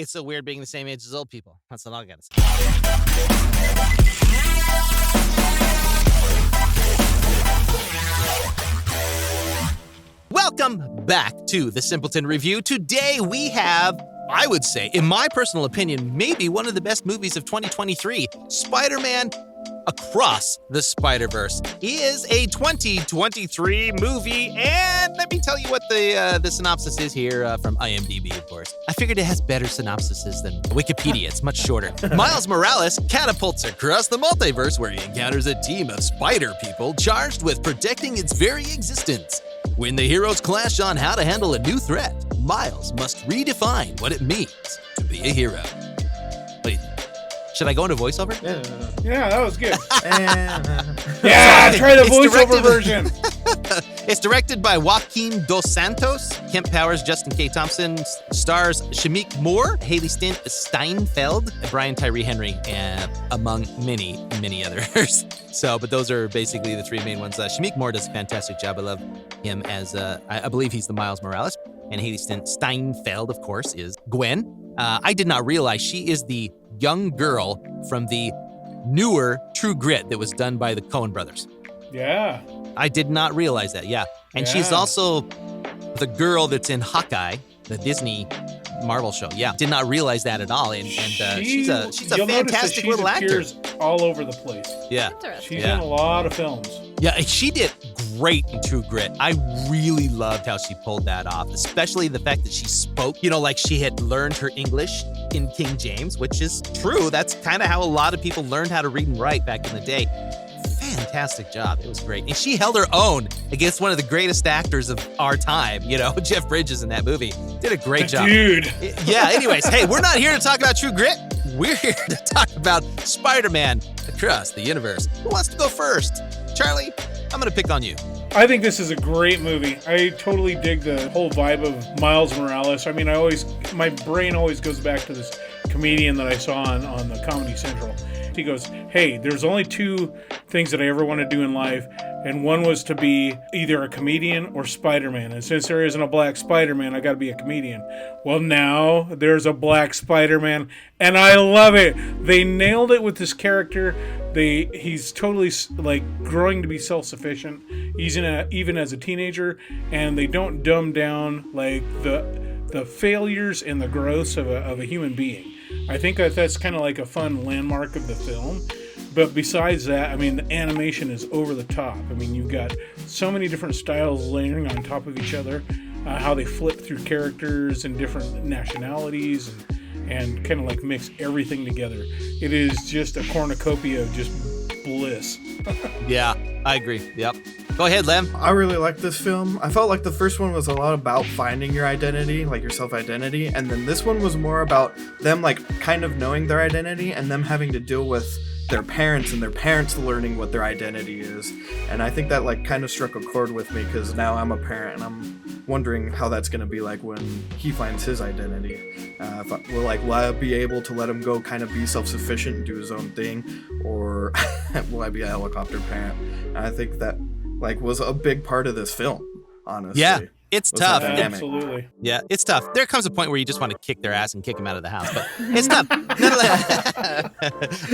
It's so weird being the same age as old people. That's all I gotta say. Welcome back to the Simpleton Review. Today we have, I would say, in my personal opinion, maybe one of the best movies of 2023, Spider-Man Across the Spiderverse is a 2023 movie, and let me tell you what the synopsis is here from IMDb, of course. I figured it has better synopsises than Wikipedia. It's much shorter. Miles Morales catapults across the multiverse where he encounters a team of spider people charged with protecting its very existence. When the heroes clash on how to handle a new threat, Miles must redefine what it means to be a hero. What do you think? Should I go into voiceover? Yeah, that was good. Yeah, try the voiceover version. It's directed by Joaquin Dos Santos, Kemp Powers, Justin K. Thompson, stars Shamik Moore, Haley Steinfeld, Brian Tyree Henry, and among many, many others. But those are basically the three main ones. Shamik Moore does a fantastic job. I love him as, I believe he's the Miles Morales. And Haley Steinfeld, of course, is Gwen. I did not realize she is the young girl from the newer True Grit that was done by the Coen brothers. Yeah. I did not realize that, yeah. And she's also the girl that's in Hawkeye, the Disney Marvel show. Yeah, did not realize that at all. And she's a fantastic little actor. Appears all over the place. Yeah. She's in a lot of films. Yeah, and she did great in True Grit. I really loved how she pulled that off, especially the fact that she spoke, like she had learned her English in King James, which is true. That's kind of how a lot of people learned how to read and write back in the day. Fantastic job. It was great. And she held her own against one of the greatest actors of our time, Jeff Bridges in that movie. Did a great job. Dude. Yeah, anyways, hey, we're not here to talk about True Grit. We're here to talk about Spider-Man Across the Universe. Who wants to go first? Charlie, I'm going to pick on you. I think this is a great movie. I totally dig the whole vibe of Miles Morales. I mean, my brain always goes back to this comedian that I saw on the Comedy Central. He goes, hey, there's only two things that I ever want to do in life, and one was to be either a comedian or Spider-Man. And since there isn't a black Spider-Man, I got to be a comedian. Well, now there's a black Spider-Man, and I love it. They nailed it with this character. He's totally growing to be self-sufficient, even as a teenager, and they don't dumb down the failures and the growths of a human being. I think that's kind of like a fun landmark of the film. But besides that, I mean, the animation is over the top. I mean, you've got so many different styles layering on top of each other, how they flip through characters and different nationalities and kind of like mix everything together. It is just a cornucopia of just bliss. Yeah, I agree. Yep. Go ahead, Lem. I really like this film. I felt like the first one was a lot about finding your identity, like your self-identity, and then this one was more about them kind of knowing their identity and them having to deal with their parents and their parents learning what their identity is. And I think that kind of struck a chord with me because now I'm a parent and I'm wondering how that's going to be like when he finds his identity. Will I be able to let him go kind of be self-sufficient and do his own thing, or will I be a helicopter parent? And I think that was a big part of this film, honestly. Yeah, it's tough. Absolutely. Yeah, it's tough. There comes a point where you just want to kick their ass and kick them out of the house, but it's tough.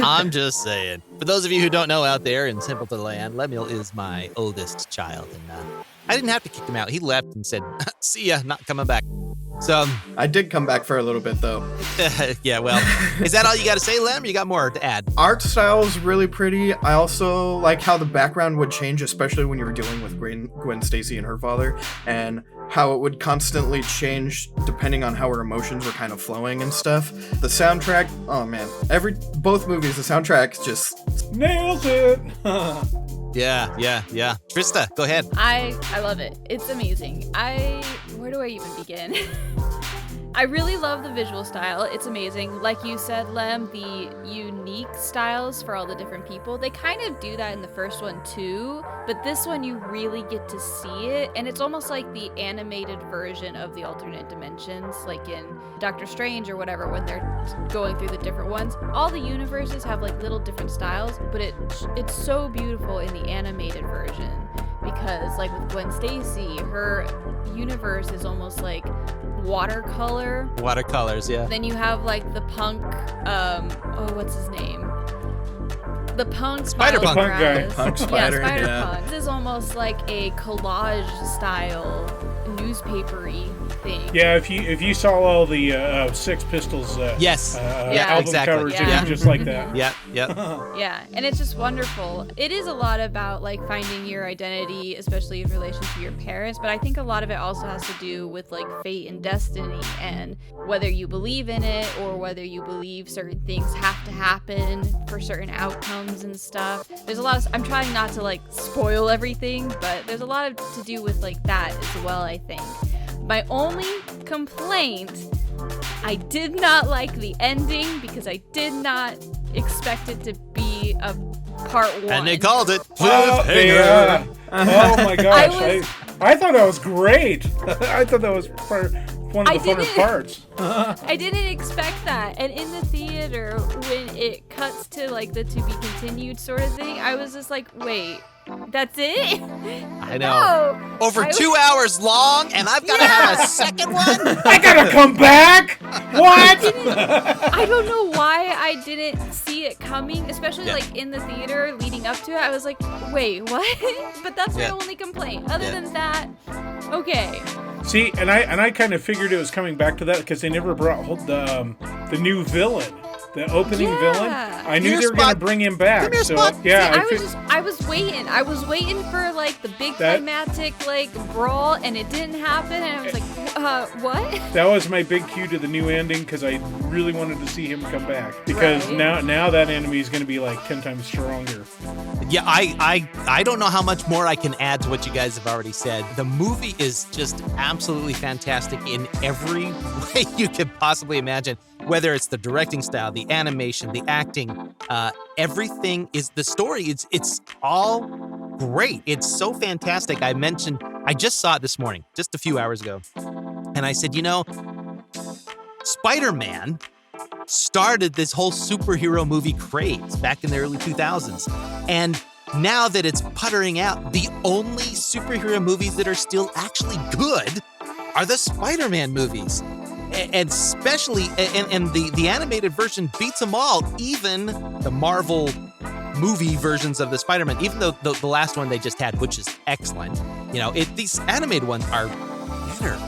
I'm just saying. For those of you who don't know out there in Simpleton Land, Lemuel is my oldest child, and I didn't have to kick him out. He left and said, see ya, not coming back. So I did come back for a little bit, though. Yeah, well, is that all you got to say, Lem? Or you got more to add? Art style is really pretty. I also like how the background would change, especially when you were dealing with Gwen Stacy and her father, and how it would constantly change depending on how her emotions were kind of flowing and stuff. The soundtrack, oh man, both movies, the soundtrack just nails it. Yeah. Trista, go ahead. I love it. It's amazing. Where do I even begin? I really love the visual style. It's amazing. Like you said, Lem, the unique styles for all the different people. They kind of do that in the first one too, but this one you really get to see it, and it's almost like the animated version of the alternate dimensions, like in Doctor Strange or whatever, when they're going through the different ones. All the universes have little different styles, but it's so beautiful in the animated version, because like with Gwen Stacy, her universe is almost like watercolor. Watercolors, yeah. Then you have like the punk, what's his name? The punk Spider-Punk guy. Punk Spider, Yeah, yeah. Spider-Punk. This is almost like a collage style newspapery thing. Yeah, if you saw all the Sex Pistols Yes. Yeah, album exactly. covers, it Yeah. was just like that. Yeah, yeah. Yeah, and it's just wonderful. It is a lot about like finding your identity, especially in relation to your parents, but I think a lot of it also has to do with like fate and destiny and whether you believe in it or whether you believe certain things have to happen for certain outcomes and stuff. There's a lot of, I'm trying not to like spoil everything, but there's a lot of to do with like that as well, I think. My only complaint, I did not like the ending because I did not expect it to be a part one. And they called it Oh, Cliffhanger. oh my gosh. I I thought that was great. I thought that was one of the funner parts. I didn't expect that. And in the theater, when it cuts to like the to be continued sort of thing, I was just like, wait, that's it? I know. No. Over 2 hours long, and I've got to have a second one? I gotta come back? What? I don't know why I didn't see it coming, especially Yeah. like in the theater leading up to it. I was like, wait, what? But that's Yeah. my only complaint. Other Yeah. than that, okay. See, and I kind of figured it was coming back to that because they never brought the new villain, the opening Yeah. villain. I knew Come they here, were gonna Spot. bring him back. Come here, So Spot. yeah, See, I was waiting. I was waiting for like the big That- climatic like brawl, and it didn't happen. And I was like, what? that was my big cue to the new ending because I really wanted to see him come back because Right. now that enemy is gonna be like 10 times stronger. Yeah, I don't know how much more I can add to what you guys have already said. The movie is just absolutely fantastic in every way you could possibly imagine. Whether it's the directing style, the animation, the acting, everything is the story. It's all great. It's so fantastic. I just saw it this morning, just a few hours ago, and I said, Spider-Man started this whole superhero movie craze back in the early 2000s. And now that it's puttering out, the only superhero movies that are still actually good are the Spider-Man movies. And especially, and the animated version beats them all, even the Marvel movie versions of the Spider-Man, even though the last one they just had, which is excellent. These animated ones are better.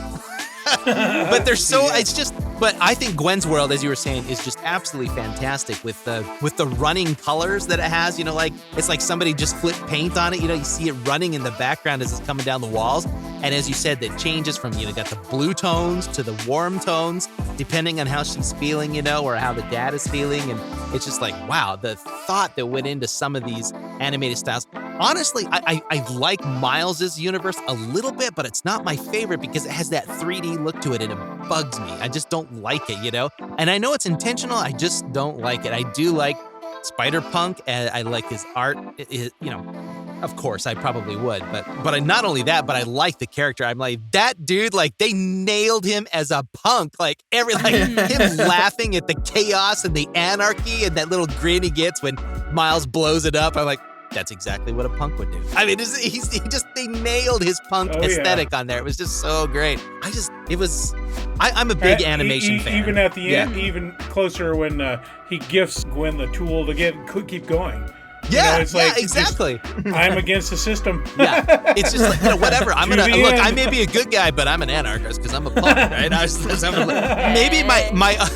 But they're so, it's just, but I think Gwen's World, as you were saying, is just absolutely fantastic with the running colors that it has, like, it's like somebody just flipped paint on it, you see it running in the background as it's coming down the walls. And as you said, that changes from, got the blue tones to the warm tones, depending on how she's feeling, or how the dad is feeling. And it's just like, wow, the thought that went into some of these animated styles. Honestly, I like Miles's universe a little bit, but it's not my favorite because it has that 3D look to it and it bugs me. I just don't like it, And I know it's intentional, I just don't like it. I do like Spider-Punk, and I like his art, of course, I probably would, but I, not only that, but I like the character. I'm like, that dude, like, they nailed him as a punk. Like, him laughing at the chaos and the anarchy and that little grin he gets when Miles blows it up. I'm like, that's exactly what a punk would do. I mean, they nailed his punk aesthetic on there. It was just so great. I'm a big animation fan. Even at the end, even closer when he gifts Gwen the tool to keep going. Yeah, it's like, exactly. I'm against the system. Yeah, it's just like, whatever. I'm gonna the look. end. I may be a good guy, but I'm an anarchist because I'm a punk, right?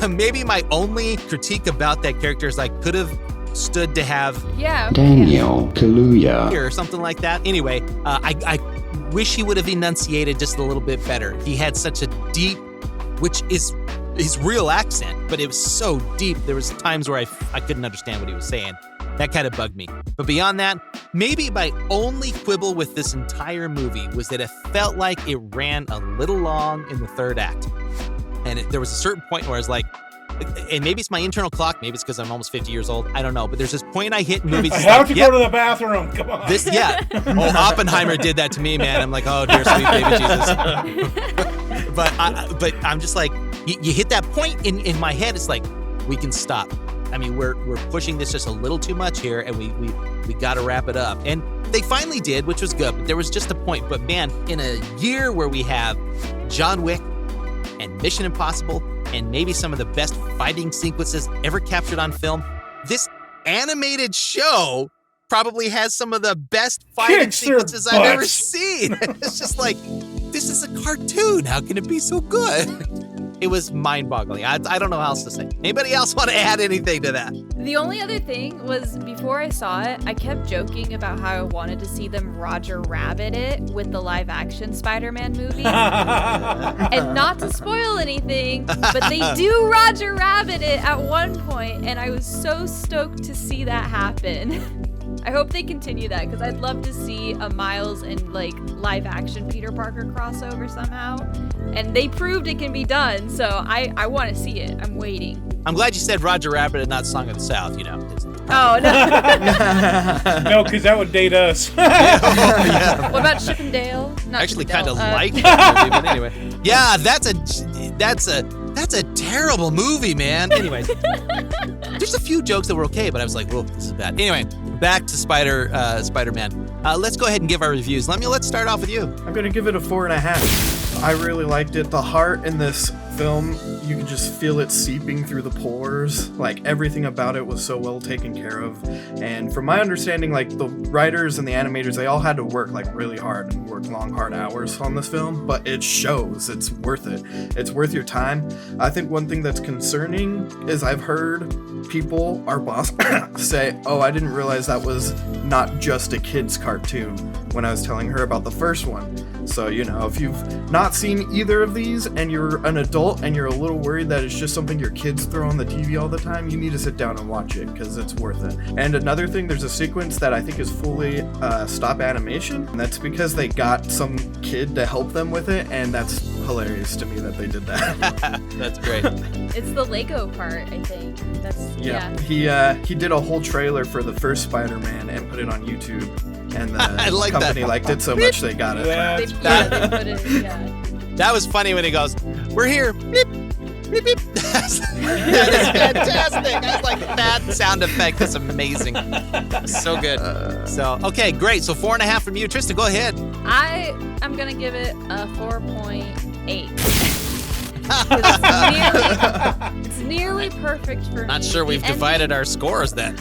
Maybe my only critique about that character is I could have stood to have Daniel Kaluuya or something like that. Anyway, I wish he would have enunciated just a little bit better. He had such a deep, which is his real accent, but it was so deep. There was times where I couldn't understand what he was saying. That kind of bugged me. But beyond that, maybe my only quibble with this entire movie was that it felt like it ran a little long in the third act. And there was a certain point where I was like, and maybe it's my internal clock, maybe it's because I'm almost 50 years old, I don't know, but there's this point I hit in movies. I have to go to the bathroom, come on. Oppenheimer did that to me, man. I'm like, oh, dear sweet baby Jesus. But I'm just like, you hit that point in my head, it's like, we can stop. I mean, we're pushing this just a little too much here, and we got to wrap it up. And They finally did, which was good, but there was just a point. But man, in a year where we have John Wick and Mission Impossible and maybe some of the best fighting sequences ever captured on film, this animated show probably has some of the best fighting Kicks their sequences I've ever butts. seen. It's just like, this is a cartoon. How can it be so good? It was mind-boggling. I don't know how else to say. Anybody else want to add anything to that? The only other thing was before I saw it, I kept joking about how I wanted to see them Roger Rabbit it with the live-action Spider-Man movie. And not to spoil anything, but they do Roger Rabbit it at one point, and I was so stoked to see that happen. I hope they continue that because I'd love to see a Miles and like live action Peter Parker crossover somehow. And they proved it can be done, so I want to see it. I'm waiting. I'm glad you said Roger Rabbit and not Song of the South, you know. Oh, no. No, because that would date us. Yeah. What about Chip and Dale? Not Actually Chip and kind of Dale, like that movie, but anyway. Yeah, that's a terrible movie, man. Anyways, there's a few jokes that were okay, but I was like, whoa, this is bad. Anyway, back to Spider-Man. Let's go ahead and give our reviews. Let's start off with you. I'm gonna give it a 4.5. I really liked it. The heart in this film, you can just feel it seeping through the pores. Like, everything about it was so well taken care of. And from my understanding, like, the writers and the animators, they all had to work like really hard and work long, hard hours on this film, but it shows. It's worth it. It's worth your time. I think one thing that's concerning is I've heard people, our boss, say, oh, I didn't realize that was not just a kid's cartoon when I was telling her about the first one. So, you know, if you've not seen either of these and you're an adult and you're a little worried that it's just something your kids throw on the TV all the time, you need to sit down and watch it because it's worth it. And another thing, there's a sequence that I think is fully stop animation, and that's because they got some kid to help them with it, and that's hilarious to me that they did that. That's great. It's the Lego part, I think. Yeah. He did a whole trailer for the first Spider-Man and put it on YouTube, and the I like company that. liked it so much they got it. That's They put it, yeah. That was funny when he goes, we're here. Beep, beep, beep. That is fantastic. I was like, that sound effect is amazing. So good. So, okay, great. So 4.5 from you. Trista, go ahead. I'm going to give it a 4.8. It's nearly perfect for me. Not sure we've The divided our scores then.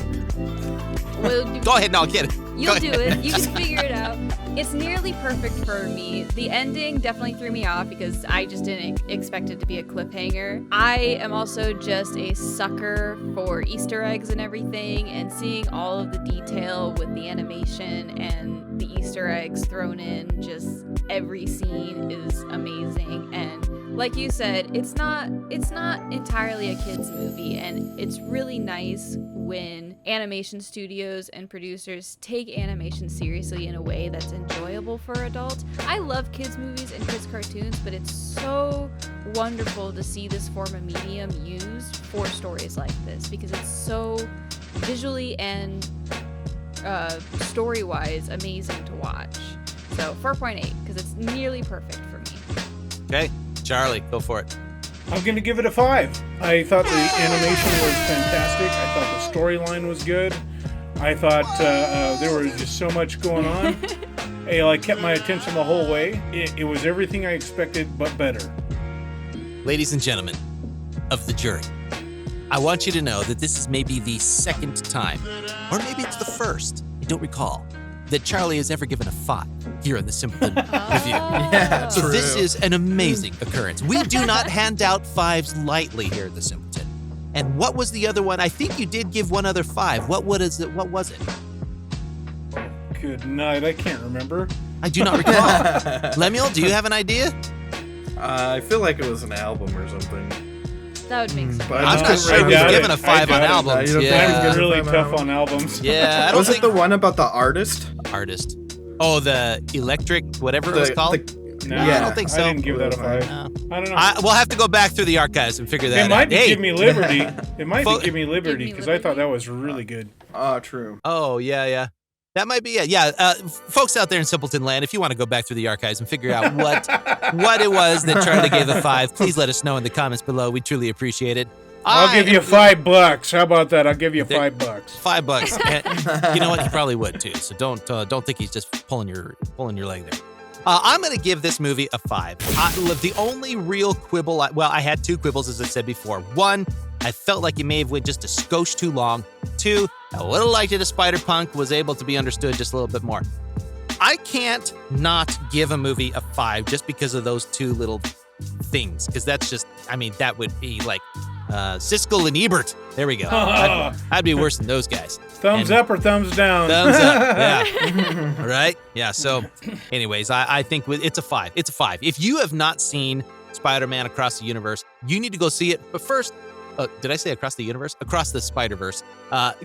ending- Go ahead. No, kid. You'll do it. You can figure it out. It's nearly perfect for me. The ending definitely threw me off because I just didn't expect it to be a cliffhanger. I am also just a sucker for Easter eggs and everything, and seeing all of the detail with the animation and the Easter eggs thrown in, just every scene is amazing. And like you said, it's not entirely a kid's movie, and it's really nice when animation studios and producers take animation seriously in a way that's enjoyable for adults. I love kids movies and kids cartoons, but it's so wonderful to see this form of medium used for stories like this because it's so visually and story-wise amazing to watch. So 4.8 because it's nearly perfect for me. Okay, Charlie, go for it. I'm going to give it a 5. I thought the animation was fantastic. I thought the storyline was good. I thought there was just so much going on. I kept my attention the whole way. It was everything I expected, but better. Ladies and gentlemen of the jury, I want you to know that this is maybe the second time, or maybe it's the first, I don't recall, that Charlie has ever given a 5 here in the Simpleton Review. Yeah, So true. this is an amazing occurrence. We do not hand out 5s lightly here at the Simpleton. And what was the other one? I think you did give one other 5. What was it? Good night. I can't remember. I do not recall. Lemuel, do you have an idea? I feel like it was an album or something. That would make sense. But I'm I not don't sure I we've doubt given it. a 5 I on doubt it. albums. You don't think Yeah. we've I'm really Five on tough albums. on albums. Yeah, I don't Was it think the one about the artist? artist. Oh, the electric, whatever it was called. No, I don't think so. I didn't give that a 5. No. I don't know. We'll have to go back through the archives and figure that It out. might be Hey. Give Me Liberty. It might Fo- be Give Me Liberty Give Me because I thought Liberty? that was really good. True. Oh, yeah. That might be it. Yeah, folks out there in Simpleton Land, if you want to go back through the archives and figure out what it was that Charlie gave a 5, please let us know in the comments below. We truly appreciate it. I'll give you $5. How about that? I'll give you $5. $5. And you know what? He probably would too. So don't think he's just pulling your leg there. I'm going to give this movie a 5. The only real quibble, I had 2 quibbles, as I said before. 1, I felt like you may have went just a skosh too long. 2, I would have liked it if Spider-Punk was able to be understood just a little bit more. I can't not give a movie a 5 just because of those 2 little things, because that's just, that would be like Siskel and Ebert. There we go. I'd be worse than those guys. Thumbs up or thumbs down? Thumbs up, yeah. All right? Yeah, so anyways, I think it's a 5. It's a 5. If you have not seen Spider-Man Across the Universe, you need to go see it. But first, did I say Across the Universe? Across the Spiderverse.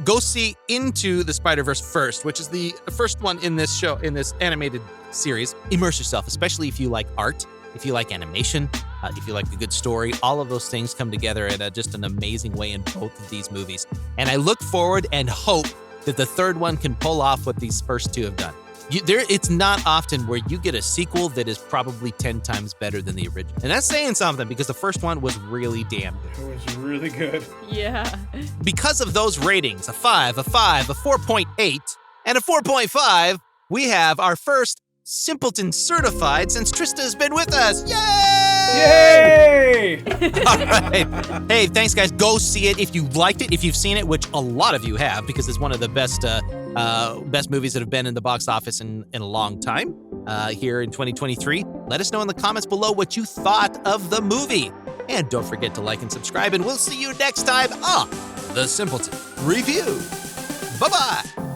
Go see Into the Spiderverse first, which is the first one in this show, in this animated series. Immerse yourself, especially if you like art, if you like animation, if you like a good story. All of those things come together in just an amazing way in both of these movies. And I look forward and hope that the third one can pull off what these first 2 have done. It's not often where you get a sequel that is probably 10 times better than the original. And that's saying something, because the first one was really damn good. It was really good. Yeah. Because of those ratings, a 5, a 5, a 4.8, and a 4.5, we have our first Simpleton certified since Trista has been with us. Yay! Yay! All right. Hey, thanks, guys. Go see it if you liked it, if you've seen it, which a lot of you have, because it's one of the best movies that have been in the box office in a long time here in 2023. Let us know in the comments below what you thought of the movie. And don't forget to like and subscribe, and we'll see you next time on The Simpleton Review. Bye-bye.